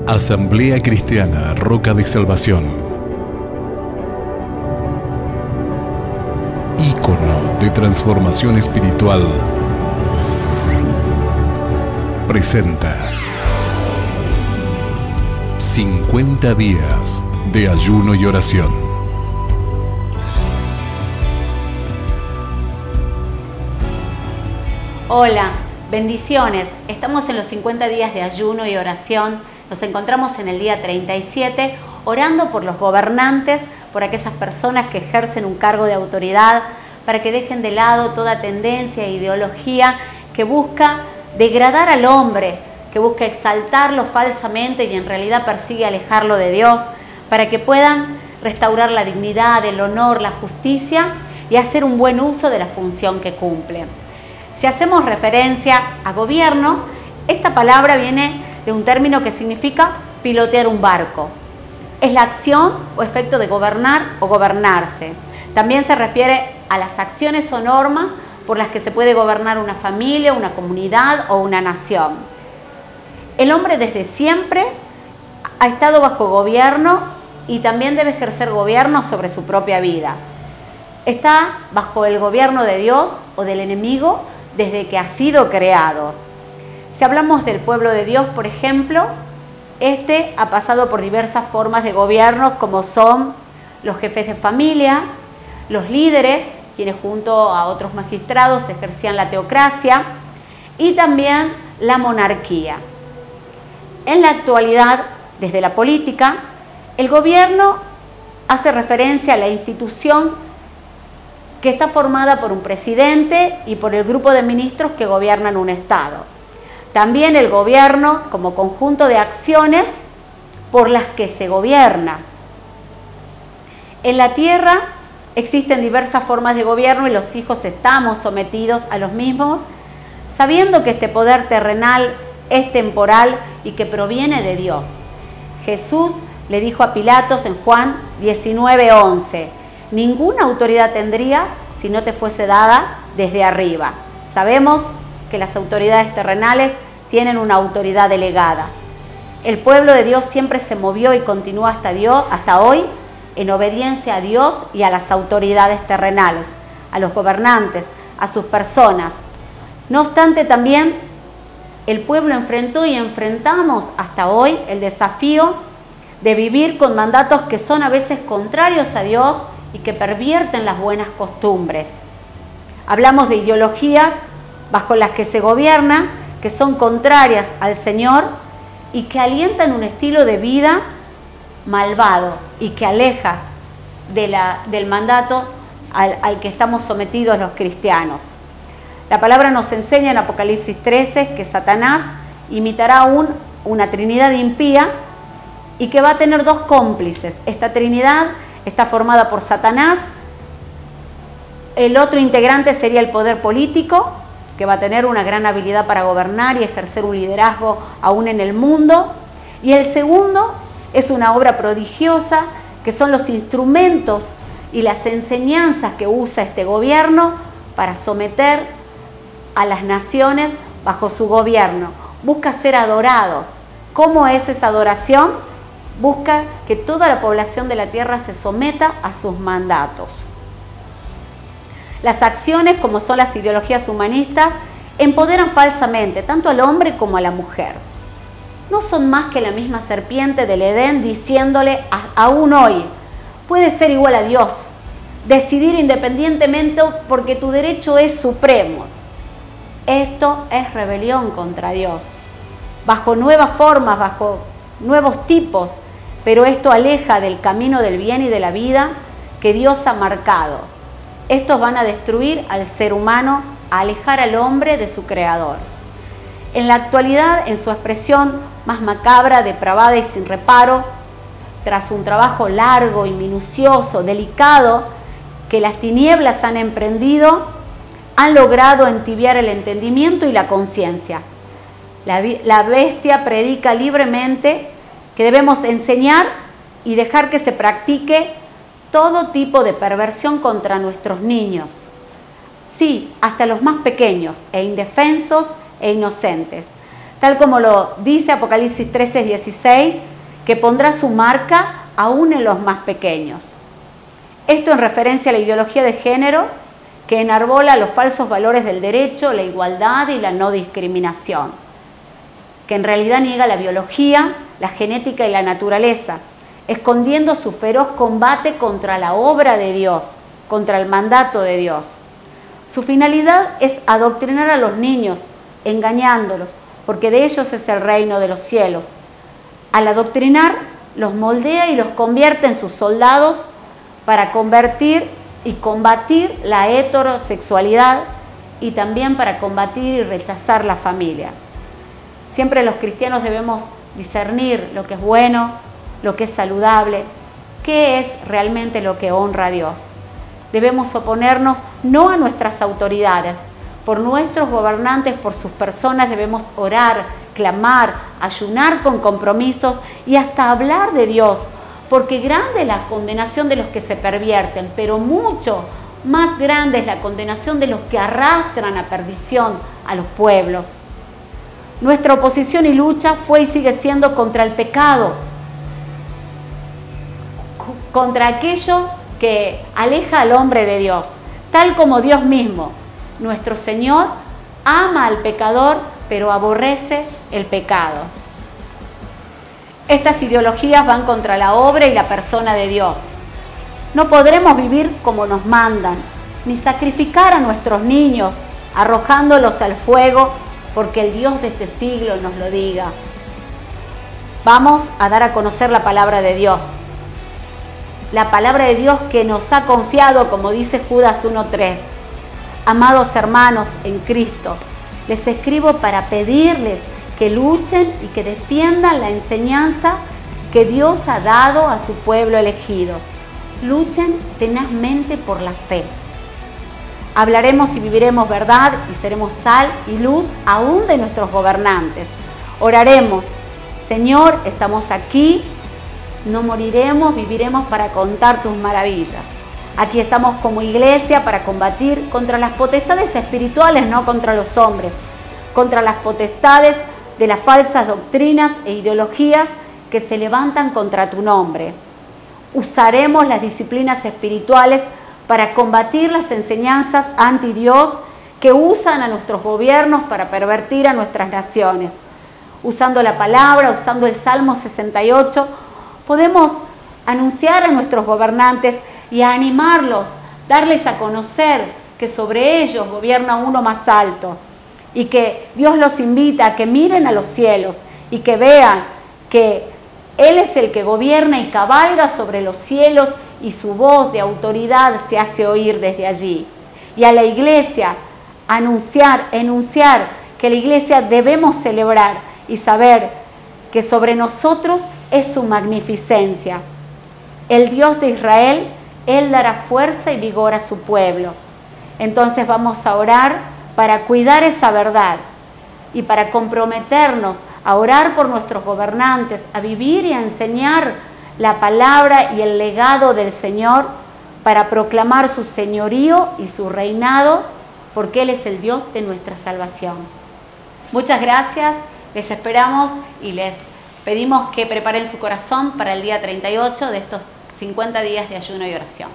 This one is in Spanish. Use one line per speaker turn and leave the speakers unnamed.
Asamblea Cristiana Roca de Salvación. Ícono de transformación espiritual. Presenta 50 días de ayuno y oración.
Hola, bendiciones. Estamos en los 50 días de ayuno y oración. Nos encontramos en el día 37, orando por los gobernantes, por aquellas personas que ejercen un cargo de autoridad, para que dejen de lado toda tendencia e ideología que busca degradar al hombre, que busca exaltarlo falsamente y en realidad persigue alejarlo de Dios, para que puedan restaurar la dignidad, el honor, la justicia y hacer un buen uso de la función que cumplen. Si hacemos referencia a gobierno, esta palabra viene de un término que significa pilotear un barco. Es la acción o efecto de gobernar o gobernarse. También se refiere a las acciones o normas por las que se puede gobernar una familia, una comunidad o una nación. El hombre desde siempre ha estado bajo gobierno y también debe ejercer gobierno sobre su propia vida. Está bajo el gobierno de Dios o del enemigo desde que ha sido creado. Si hablamos del pueblo de Dios, por ejemplo, este ha pasado por diversas formas de gobierno, como son los jefes de familia, los líderes, quienes junto a otros magistrados ejercían la teocracia, y también la monarquía. En la actualidad, desde la política, el gobierno hace referencia a la institución que está formada por un presidente y por el grupo de ministros que gobiernan un estado. También el gobierno como conjunto de acciones por las que se gobierna. En la tierra existen diversas formas de gobierno y los hijos estamos sometidos a los mismos, sabiendo que este poder terrenal es temporal y que proviene de Dios. Jesús le dijo a Pilatos en Juan 19:11, ninguna autoridad tendrías si no te fuese dada desde arriba. Sabemos que las autoridades terrenales tienen una autoridad delegada. El pueblo de Dios siempre se movió y continúa hasta hoy en obediencia a Dios y a las autoridades terrenales, a los gobernantes, a sus personas. No obstante, también el pueblo enfrentó y enfrentamos hasta hoy el desafío de vivir con mandatos que son a veces contrarios a Dios y que pervierten las buenas costumbres. Hablamos de ideologías bajo las que se gobierna, que son contrarias al Señor y que alientan un estilo de vida malvado y que aleja del mandato al que estamos sometidos los cristianos. La palabra nos enseña en Apocalipsis 13 que Satanás imitará una trinidad impía y que va a tener dos cómplices. Esta trinidad está formada por Satanás, el otro integrante sería el poder político, que va a tener una gran habilidad para gobernar y ejercer un liderazgo aún en el mundo. Y el segundo es una obra prodigiosa, que son los instrumentos y las enseñanzas que usa este gobierno para someter a las naciones bajo su gobierno. Busca ser adorado. ¿Cómo es esa adoración? Busca que toda la población de la tierra se someta a sus mandatos. Las acciones, como son las ideologías humanistas, empoderan falsamente tanto al hombre como a la mujer. No son más que la misma serpiente del Edén diciéndole aún hoy, puedes ser igual a Dios, decidir independientemente porque tu derecho es supremo. Esto es rebelión contra Dios, bajo nuevas formas, bajo nuevos tipos, pero esto aleja del camino del bien y de la vida que Dios ha marcado. Estos van a destruir al ser humano, a alejar al hombre de su creador. En la actualidad, en su expresión más macabra, depravada y sin reparo, tras un trabajo largo y minucioso, delicado, que las tinieblas han emprendido, han logrado entibiar el entendimiento y la conciencia. La bestia predica libremente que debemos enseñar y dejar que se practique todo tipo de perversión contra nuestros niños. Sí, hasta los más pequeños e indefensos e inocentes. tal como lo dice Apocalipsis 13:16, que pondrá su marca aún en los más pequeños. Esto en referencia a la ideología de género que enarbola los falsos valores del derecho, la igualdad y la no discriminación, que en realidad niega la biología, la genética y la naturaleza, escondiendo su feroz combate contra la obra de Dios, contra el mandato de Dios. Su finalidad es adoctrinar a los niños, engañándolos, porque de ellos es el reino de los cielos. Al adoctrinar, los moldea y los convierte en sus soldados para convertir y combatir la heterosexualidad y también para combatir y rechazar la familia. Siempre los cristianos debemos discernir lo que es bueno, lo que es saludable, qué es realmente lo que honra a Dios. Debemos oponernos no a nuestras autoridades, por nuestros gobernantes, por sus personas debemos orar, clamar, ayunar con compromisos y hasta hablar de Dios, porque grande es la condenación de los que se pervierten, pero mucho más grande es la condenación de los que arrastran a perdición a los pueblos. Nuestra oposición y lucha fue y sigue siendo contra el pecado, contra aquello que aleja al hombre de Dios, tal como Dios mismo, nuestro Señor, ama al pecador, pero aborrece el pecado. Estas ideologías van contra la obra y la persona de Dios. No podremos vivir como nos mandan, ni sacrificar a nuestros niños, arrojándolos al fuego, porque el Dios de este siglo nos lo diga. Vamos a dar a conocer la palabra de Dios. La palabra de Dios que nos ha confiado, como dice Judas 1:3. Amados hermanos en Cristo, les escribo para pedirles que luchen y que defiendan la enseñanza que Dios ha dado a su pueblo elegido. Luchen tenazmente por la fe. Hablaremos y viviremos verdad y seremos sal y luz aún de nuestros gobernantes. Oraremos, Señor, estamos aquí, no moriremos, viviremos para contar tus maravillas. Aquí estamos como iglesia para combatir contra las potestades espirituales, no contra los hombres, contra las potestades de las falsas doctrinas e ideologías que se levantan contra tu nombre. Usaremos las disciplinas espirituales para combatir las enseñanzas anti Dios que usan a nuestros gobiernos para pervertir a nuestras naciones. Usando la palabra, usando el Salmo 68, podemos anunciar a nuestros gobernantes y a animarlos, darles a conocer que sobre ellos gobierna uno más alto y que Dios los invita a que miren a los cielos y que vean que Él es el que gobierna y cabalga sobre los cielos y su voz de autoridad se hace oír desde allí. Y a la iglesia enunciar que la iglesia debemos celebrar y saber que sobre nosotros es su magnificencia. El Dios de Israel, Él dará fuerza y vigor a su pueblo. Entonces vamos a orar para cuidar esa verdad y para comprometernos a orar por nuestros gobernantes, a vivir y a enseñar la palabra y el legado del Señor para proclamar su señorío y su reinado, porque Él es el Dios de nuestra salvación. Muchas gracias, les esperamos y les pedimos que preparen su corazón para el día 38 de estos 50 días de ayuno y oración.